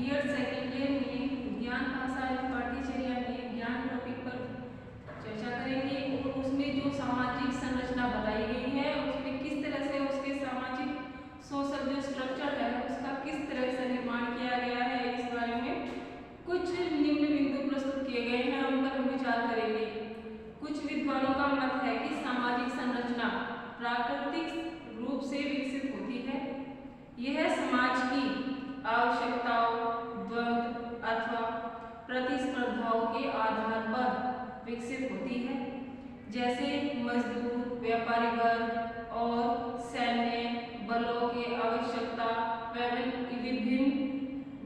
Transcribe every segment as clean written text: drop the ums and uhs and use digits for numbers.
BEd second year में ज्ञान भाषा एवं पाठ्यचर्या में ज्ञान टॉपिक पर चर्चा करेंगे और उसमें जो सामाजिक संरचना बताई गई है उसमें किस तरह से उसके सामाजिक सोशल जो स्ट्रक्चर है उसका किस तरह से निर्माण किया गया है, इस बारे में कुछ निम्न बिंदु प्रस्तुत किए गए हैं, उन पर हम विचार करेंगे। कुछ विद्वानों का मत है कि सामाजिक संरचना प्राकृतिक रूप से विकसित होती है। यह समाज की आवश्यकताओं, द्वंद्व अथवा प्रतिस्पर्धाओं के आधार पर विकसित होती है, जैसे मजदूर, व्यापारी वर्ग और सैन्य बलों की आवश्यकता व विभिन्न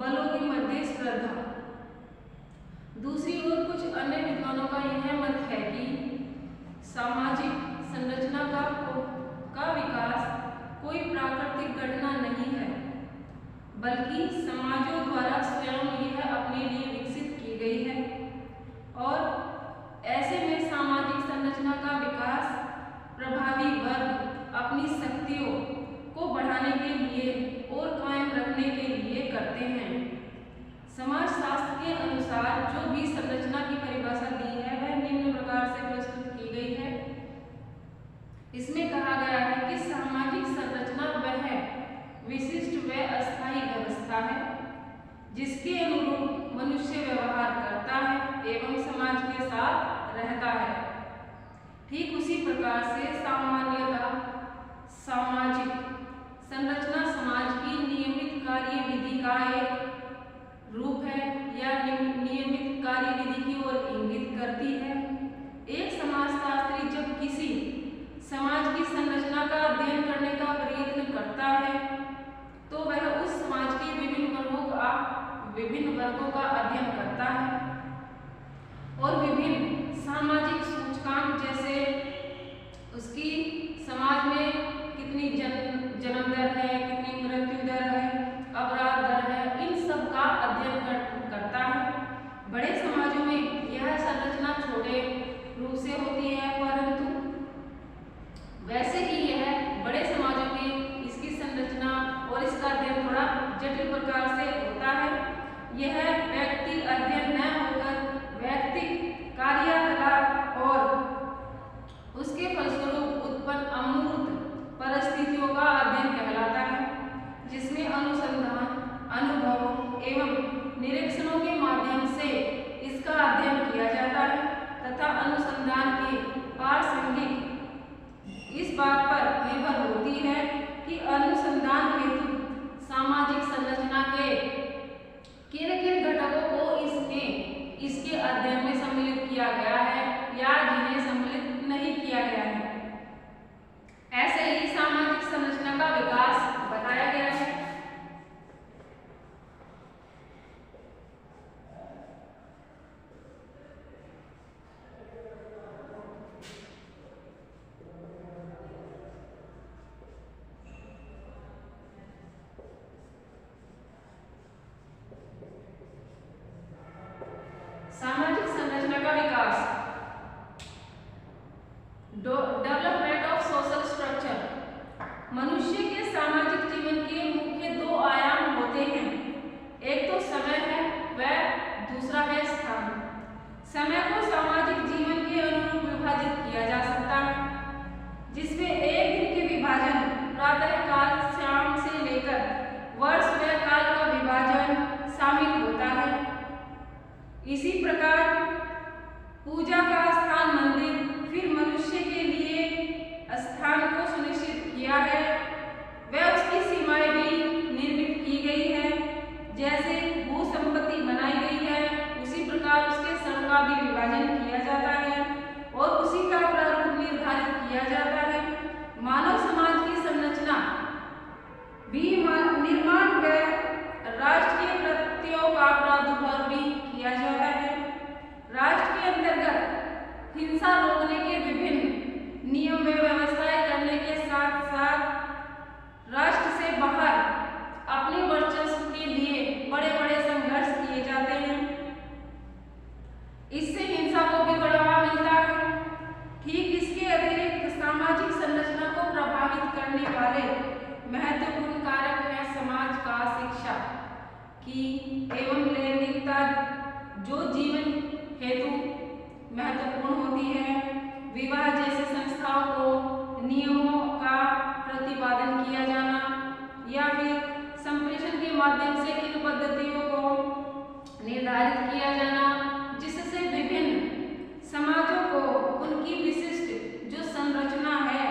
बलों के मध्य स्पर्धा। दूसरी ओर कुछ अन्य विद्वानों का यह मत है कि सामाजिक संरचना का विकास कोई प्राकृतिक घटना नहीं है, बल्कि समाजों द्वारा स्वयं यह अपने लिए विकसित की गई है और ऐसे में सामाजिक संरचना का विकास प्रभावी वर्ग अपनी शक्तियों को बढ़ाने के लिए और कायम रखने के लिए करते हैं। समाजशास्त्र के अनुसार जो भी संरचना की परिभाषा दी है वह निम्न प्रकार से प्रस्तुत की गई है। इसमें कहा गया है कि सामाजिक संरचना वह विशिष्ट व अस्थायी व्यवस्था है जिसके अनुरूप मनुष्य व्यवहार करता है एवं समाज के साथ रहता है। ठीक उसी प्रकार से सामान्यतः सामाजिक संरचना समाज की नियमित कार्य विधि का एक रूप है या नियमित कार्य विधि की ओर इंगित करती है। एक समाजशास्त्री जब किसी समाज की संरचना का अध्ययन करने का प्रयत्न करता है तो वह उस समाज के विभिन्न वर्गों का अध्ययन करता है और विभिन्न सामाजिक सूचकांक जैसे उसकी समाज में कितनी जन्म दर है, कितनी मृत्यु दर है, अपराध दर है, इन सब का अध्ययन करता है। बड़े समाजों में यह संरचना छोटे रूप से होती है, परंतु वैसे ही यह बड़े समाजों में इसकी संरचना और इसका अध्ययन थोड़ा जटिल प्रकार से होता है। यह व्यक्ति अध्ययन न होकर व्यक्ति कार्यकलाप और उसके फलस्वरूप उत्पन्न अमूर्त परिस्थितियों का अध्ययन कहलाता है, जिसमें अनुसंधान, अनुभव एवं निरीक्षणों के माध्यम से इसका अध्ययन किया जाता है तथा अनुसंधान की प्रासंगिक इस बात पर निर्भर होती है कि अनुसंधान हेतु सामाजिक संरचना के किन किन घटकों को इसके अध्ययन में सम्मिलित किया गया है या जिन्हें सम्मिलित नहीं किया गया है। ऐसे ही सामाजिक संरचना का विकास बताया गया है। सामाजिक संरचना का विकास, डेवलपमेंट ऑफ सोशल स्ट्रक्चर। मनुष्य के सामाजिक जीवन के मुख्य दो आयाम होते हैं, एक तो समय है व दूसरा है स्थान। समय को सामाजिक जीवन के अनुरूप विभाजित किया जा सकता है, जिसमें एक दिन के विभाजन प्रातः काल शाम से लेकर वर्ष व काल का विभाजन शामिल होता है। इसी प्रकार पूजा का स्थान मंदिर फिर मनुष्य के लिए स्थान को सुनिश्चित किया है व उसकी सीमाएं भी निर्मित की गई है। जैसे भू संपत्ति बनाई गई है उसी प्रकार उसके श्रम का भी विभाजन किया जाता है और उसी का प्रारूप निर्धारित किया जाता है। मानव समाज की संरचना भी निर्माण व राष्ट्रीय प्रत्ययों का प्रादुर्भाव भी किया जाता है। राष्ट्र के अंतर्गत हिंसा रोकने के विभिन्न नियम व व्यवस्थाएं करने के साथ साथ राष्ट्र से बाहर अपने वर्चस्व के लिए बड़े बड़े संघर्ष किए जाते हैं। इससे हिंसा को भी बढ़ावा मिलता है। ठीक इसके अतिरिक्त सामाजिक संरचना को प्रभावित करने वाले महत्वपूर्ण कारक है समाज का शिक्षा की हेतु महत्वपूर्ण होती है। विवाह जैसे संस्थाओं को नियमों का प्रतिपादन किया जाना या फिर संप्रेषण के माध्यम से इन पद्धतियों को निर्धारित किया जाना, जिससे विभिन्न समाजों को उनकी विशिष्ट जो संरचना है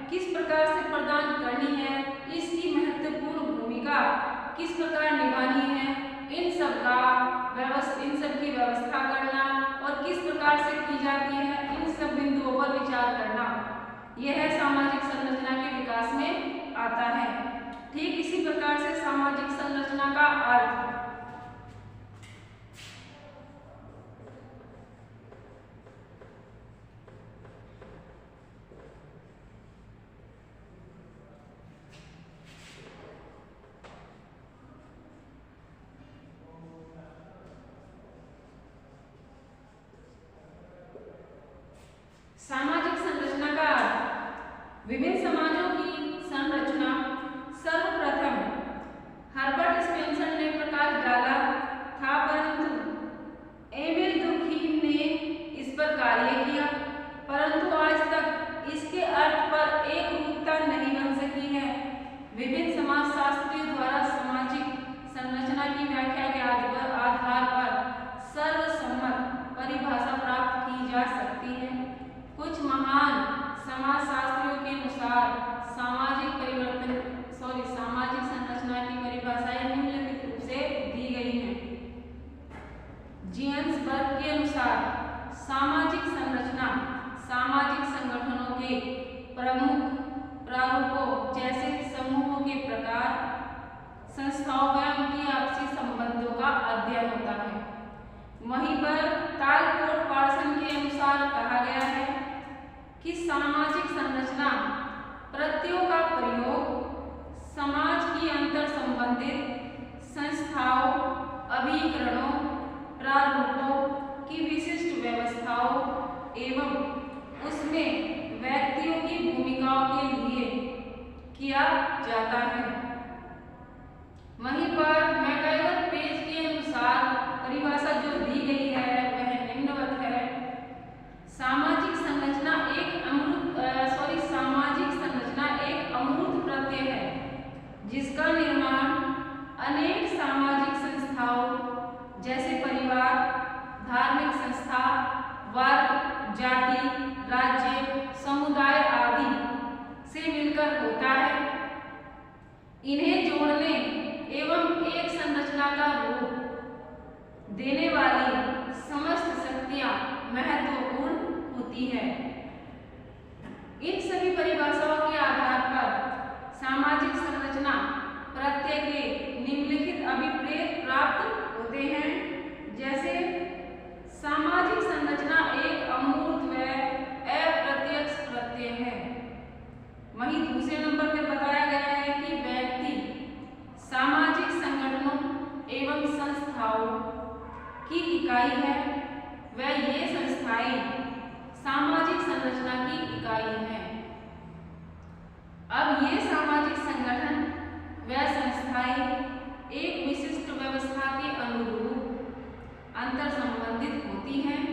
किस प्रकार से प्रदान करनी है, इसकी महत्वपूर्ण भूमिका किस प्रकार निभानी है, इन सब की व्यवस्था करना और किस प्रकार से की जाती है, इन सब बिंदुओं पर विचार करना, यह सामाजिक संरचना के विकास में आता है। ठीक इसी प्रकार से सामाजिक संरचना का अर्थ सामाजिक संरचना का अर्थ विभिन्न समाजों की संरचना सर्वप्रथम हर्बर्ट स्पेंसर ने प्रकाश डाला था, परंतु एमिल दुर्खीम ने इस पर कार्य किया, परंतु आज तक इसके अर्थ पर एक रूपता नहीं बन सकी है। विभिन्न समाजशास्त्रियों द्वारा सामाजिक संरचना की व्याख्या के आधार पर सर्वसम्मत परिभाषा प्राप्त की जा सकती है। कुछ महान समाजशास्त्रियों के अनुसार सामाजिक संरचना की परिभाषाएं निम्नलिखित रूप से दी गई हैं। जियन्सबर्ग के अनुसार सामाजिक संरचना सामाजिक संगठनों के प्रमुख प्रारूपों जैसे समूहों के प्रकार, संस्थाओं व उनकी आपसी संबंधों का अध्ययन होता है। वहीं पर तालकोट पार्सन के अनुसार कहा गया है कि सामाजिक संरचना प्रत्ययों का प्रयोग समाज की अंतर संबंधित संस्थाओं, अभिकरणों, प्रारूपों की विशिष्ट व्यवस्थाओं एवं उसमें व्यक्तियों की भूमिकाओं के लिए किया जाता है। वहीं पर मैकाइवर पेज के अनुसार परिभाषा जो दी गई है वह निम्नवत है। सामाजिक संरचना एक अमूर्त प्रत्यय है जिसका निर्माण अनेक सामाजिक संस्थाओं जैसे परिवार, धार्मिक संस्था, वर्ग, जाति, राज्य, समुदाय आदि से मिलकर होता है। इन्हें जोड़ने एवं एक संरचना का रूप देने वाली समस्त शक्तियां महत्वपूर्ण होती है। इन सभी परिभाषाओं के आधार पर सामाजिक संरचना प्रत्यय के निम्नलिखित अभिप्रेत प्राप्त होते हैं, जैसे सामाजिक संरचना एक अमूर्त व अप्रत्यक्ष प्रत्यय है। वहीं दूसरे नंबर पर बताया गया है कि व्यक्ति सामाजिक संगठनों एवं संस्थाओं की इकाई है व ये संस्थाएं सामाजिक संरचना की इकाई है। अब ये सामाजिक संगठन व संस्थाएं एक विशिष्ट व्यवस्था के अनुरूप अंतर संबंधित होती हैं,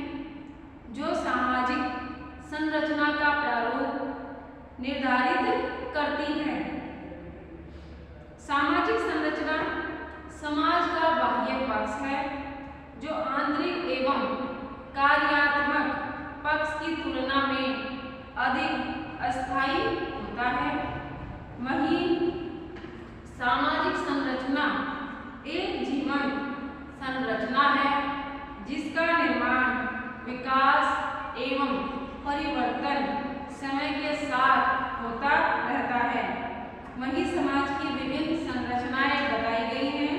जो सामाजिक संरचना का प्रारूप निर्धारित करती है। सामाजिक संरचना समाज का बाह्य पक्ष है जो आंतरिक एवं कार्यात्मक पक्ष की तुलना में अधिक अस्थायी होता है। वहीं सामाजिक संरचना एक जीवन संरचना है जिसका निर्माण, विकास एवं परिवर्तन समय के साथ होता रहता है। वहीं समाज की विभिन्न संरचनाएं बताई गई हैं।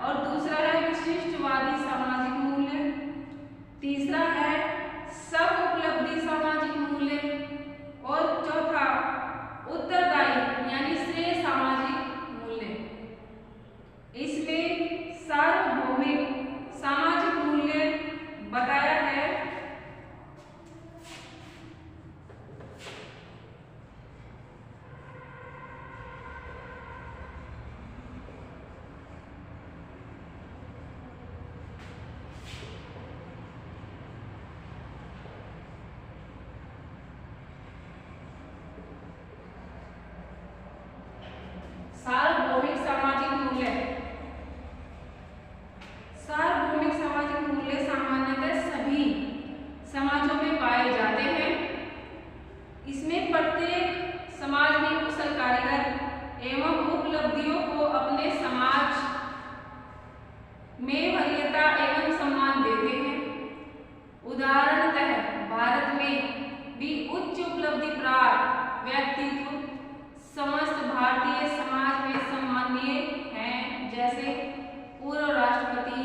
और दूसरा है विशिष्टवादी सामाजिक मूल्य, तीसरा है सब उपलब्धि सामाजिक मूल्य और चौथा उत्तरदायी यानी श्रेय सामाजिक मूल्य। इसमें सार्वभौमिक सामाजिक मूल्य बताया है सार्वभौमिक सामाजिक मूल्य। सार्वभौमिक सामाजिक मूल्य सामान्यतः सभी समाजों में पाए जाते हैं। इसमें प्रत्येक समाज में कुशल कारीगर एवं उपलब्धियों को अपने समाज में वरीयता एवं सम्मान देते हैं। उदाहरणतः भारत में भी उच्च उपलब्धि प्राप्त व्यक्तित्व समस्त भारतीय समाज में सम्मानीय हैं, जैसे पूर्व राष्ट्रपति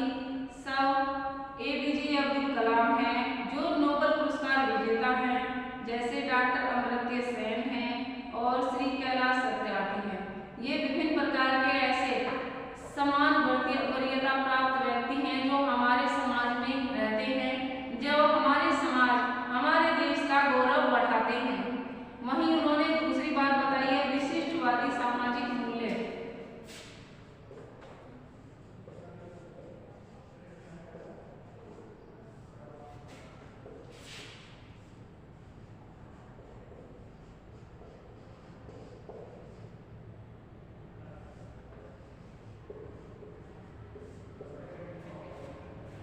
सर APJ अब्दुल कलाम हैं जो नोबेल पुरस्कार विजेता हैं, जैसे डॉक्टर अमर्त्य सेन हैं और श्री कैलाश सत्यार्थी हैं। ये विभिन्न प्रकार के ऐसे समान वरीयता प्राप्त व्यक्ति हैं जो हमारे समाज में रहते हैं, जो हमारे समाज हमारे देश का गौरव बढ़ाते हैं। वहीं उन्होंने दूसरी बात बताई है विशिष्टवादी सामाजिक मूल्य।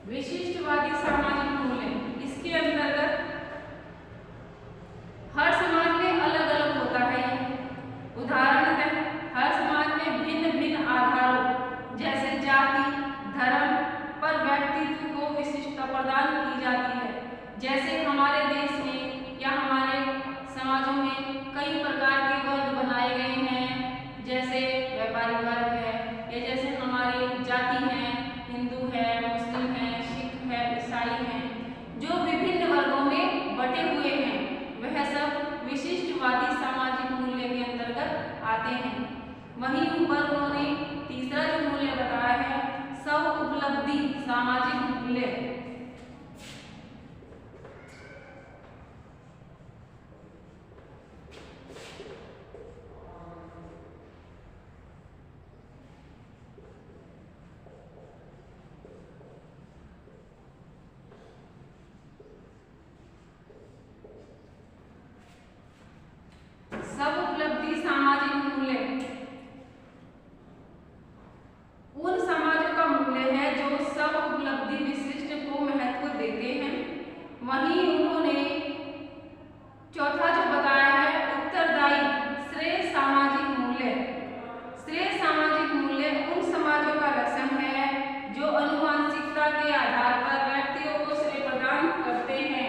विशिष्टवादी सामाजिक मूल्य इसके अंतर्गत हर समाज में अलग अलग होता है। उदाहरणतः हर समाज में भिन्न भिन्न आधारों जैसे जाति धर्म पर व्यक्तित्व को विशिष्टता प्रदान की जाती है। जैसे हमारे देश में या हमारे समाजों में कई प्रकार के वर्ग बनाए गए हैं, जैसे व्यापारी वर्ग है, या जैसे हमारी जाति है, हिंदू है, मुस्लिम है, सिख है, ईसाई है, जो विभिन्न वर्गों में बटे हुए हैं, वह सब विशिष्टवादी सामाजिक मूल्य के अंतर्गत आते हैं। वहीं ऊपर उन्होंने तीसरा जो मूल्य बताया है सब उपलब्धि सामाजिक मूल्य। सब उपलब्धि सामाजिक मूल्य उन समाजों का मूल्य है जो सब उपलब्धि विशिष्ट को महत्व देते हैं। वहीं उन्होंने चौथा जो बताया है उत्तरदायी श्रेय सामाजिक मूल्य। श्रेय सामाजिक मूल्य उन समाजों का लक्षण है जो आनुवंशिकता के आधार पर व्यक्तियों को श्रेय प्रदान करते हैं।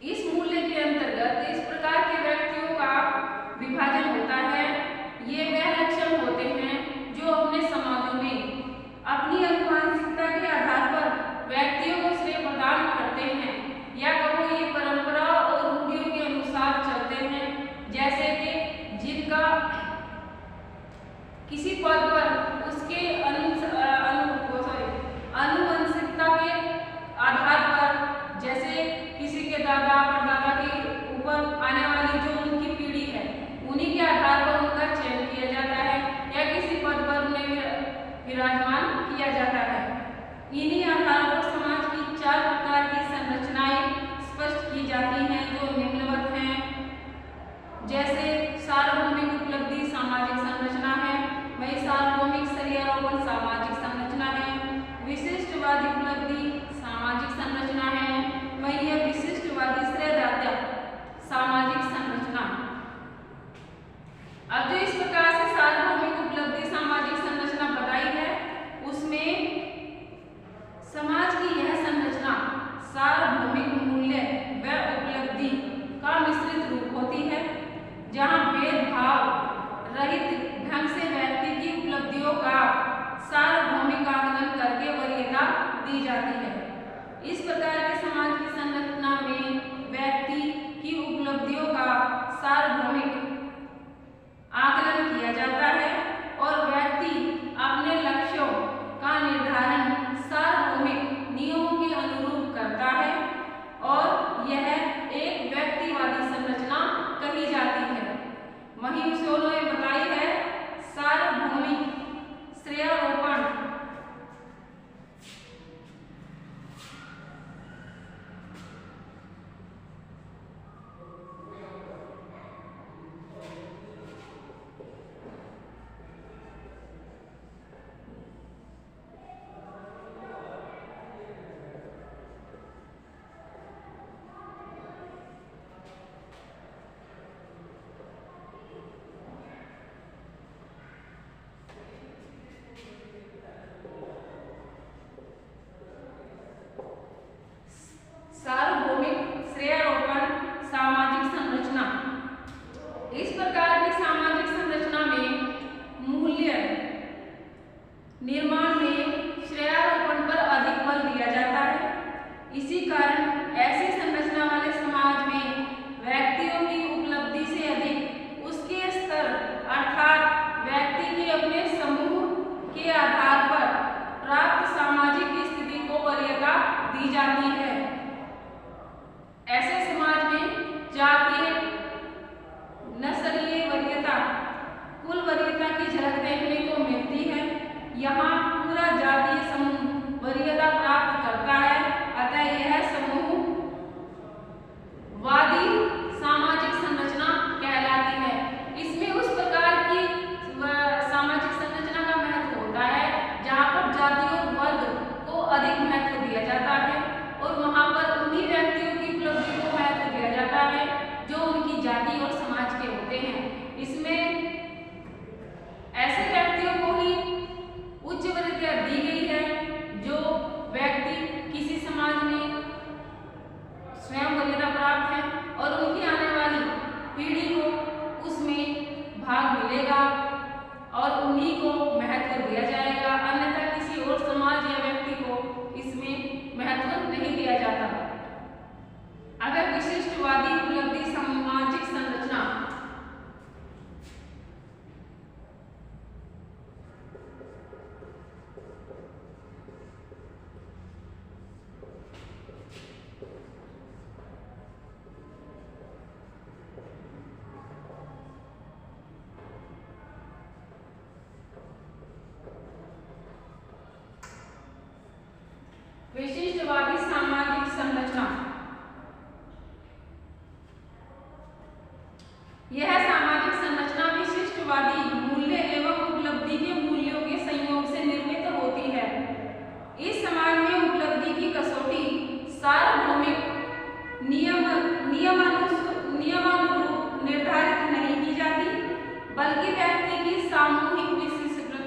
इस मूल्य के अंतर्गत इस प्रकार के व्यक्तियों का विभाजन होता है। ये वह लक्षण होते हैं जो अपने समाजों में अपनी आनुवंशिकता के आधार पर व्यक्तियों को श्रेय प्रदान करते हैं, या कहो ये परंपरा और रूढ़ियों के अनुसार चलते हैं। जैसे कि जिनका किसी पद पर उसके आनुवंशिकता के आधार पर, जैसे किसी के दादा परदादा के ऊपर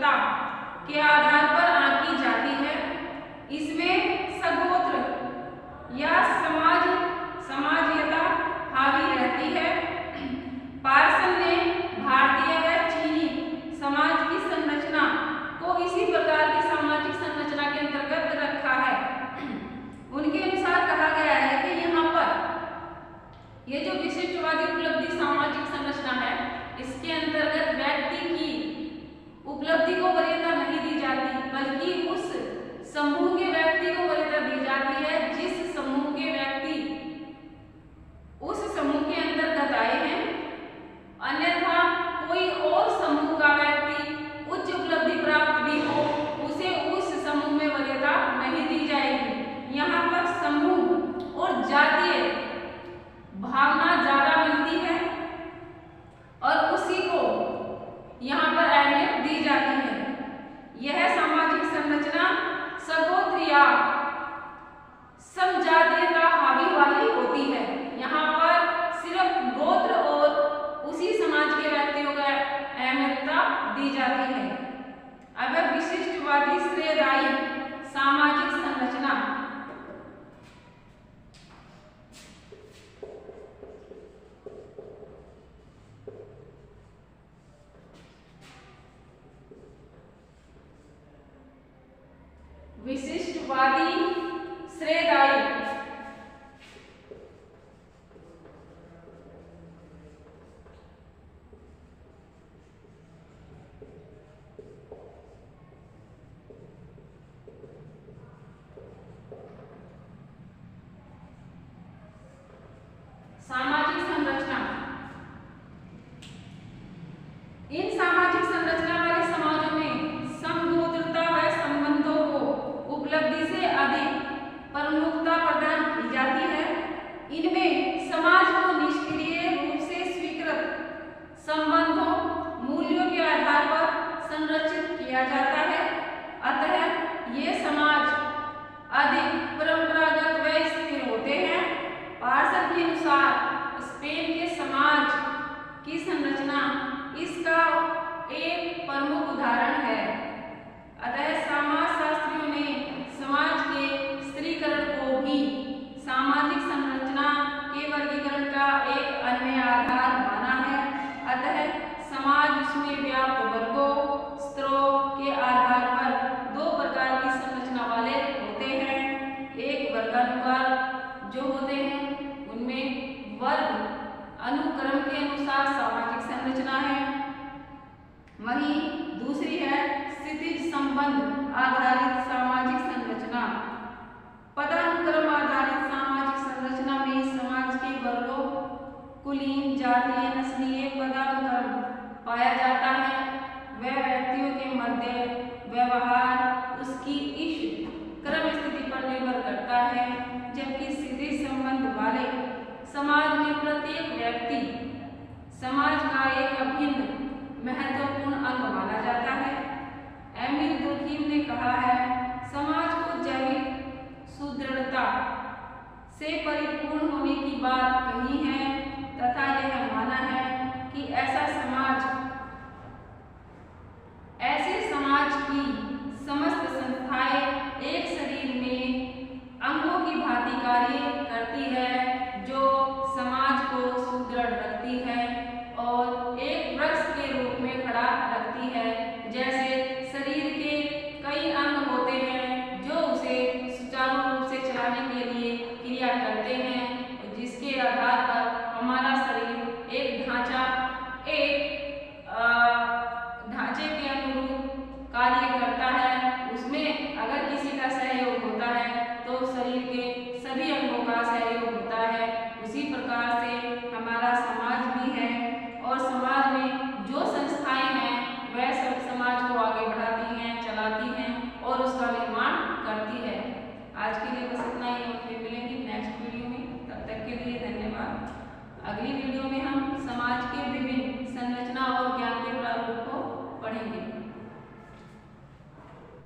सुदृढ़ता के आधार पर आंकी जाती है। इसमें सगोत्र या समाजीयता हावी रहती है। पार्सन ने भारतीय व चीनी समाज की संरचना को इसी प्रकार की सामाजिक संरचना के अंतर्गत रखा है। उनके अनुसार कहा गया है कि यहाँ पर ये जो विशिष्टवादी उपलब्धि सामाजिक संरचना है, इसके अंतर्गत व्यक्ति की उपलब्धि को वरीयता नहीं दी जाती, बल्कि उस समूह के व्यक्ति को वरीयता दी जाती है जिस समूह के व्यक्ति उस समूह के अंतर्गत आए हैं। अन्यथा कोई और समूह का व्यक्ति उच्च उपलब्धि प्राप्त भी हो, उसे उस समूह में वरीयता नहीं दी जाएगी। यहाँ पर समूह और जातीय भावना ज्यादा मिलती है और उसी को यहाँ पर अहमियत दी जाती है। यह सामाजिक संरचना सगोत्र या समजातीयता हावी वाली होती है। यहाँ पर सिर्फ गोत्र और उसी समाज के व्यक्तियों को अहमियता दी जाती है। अब विशिष्टवादी श्रेयदायी सामाजिक संरचना। विशिष्टवादी श्रेयदायी सामाजिक संरचना। इन सामाजिक संरचना वाले समाजों में समगोत्रता व संबंधों को उपलब्धि से अधिक प्रमुखता प्रदान की जाती है। इनमें समाज को निष्क्रिय रूप से स्वीकृत संबंधों मूल्यों के आधार पर संरचित किया जाता है। अतः ये समाज अधिक परंपरागत व स्थिर होते हैं। पार्सन के अनुसार स्पेन के समाज की संरचना इसका एक प्रमुख उदाहरण है। अतः समाजशास्त्रियों ने समाज के स्त्रीकरण को भी सामाजिक संरचना के वर्गीकरण का एक अन्य आधार माना है। अतः समाज उसमें व्याप्त वर्गों स्तरों के आधार पर दो प्रकार की संरचना वाले होते हैं। एक वर्गानुसार जो होते हैं उनमें वर्ग अनुक्रम के अनुसार सामाजिक संरचना है, वहीं दूसरी है स्थितिज संबंध आधारित सामाजिक संरचना। पदानुक्रम आधारित सामाजिक संरचना में समाज के वर्गों कुलीन जातीय नस्लीय पदानुक्रम पाया जाता है। वह व्यक्तियों के मध्य व्यवहार उसकी इस क्रम स्थिति पर निर्भर करता है, जबकि स्थितिज संबंध वाले समाज में प्रत्येक व्यक्ति समाज का एक अभिन्न महत्वपूर्ण अंग माना जाता है। एमिल दुर्खीम ने कहा है, समाज को जैविक सुदृढ़ता से परिपूर्ण होने की बात कही है तथा यह माना है कि ऐसे समाज की समस्त संस्थाएं एक शरीर में अंगों की भांति कार्य करती है, जो समाज को सुदृढ़ रखती है और एक वृक्ष के रूप में खड़ा रखती है। जैसे शरीर के कई अंग होते हैं जो उसे सुचारू रूप से चलाने के लिए क्रिया करते हैं, जिसके आधार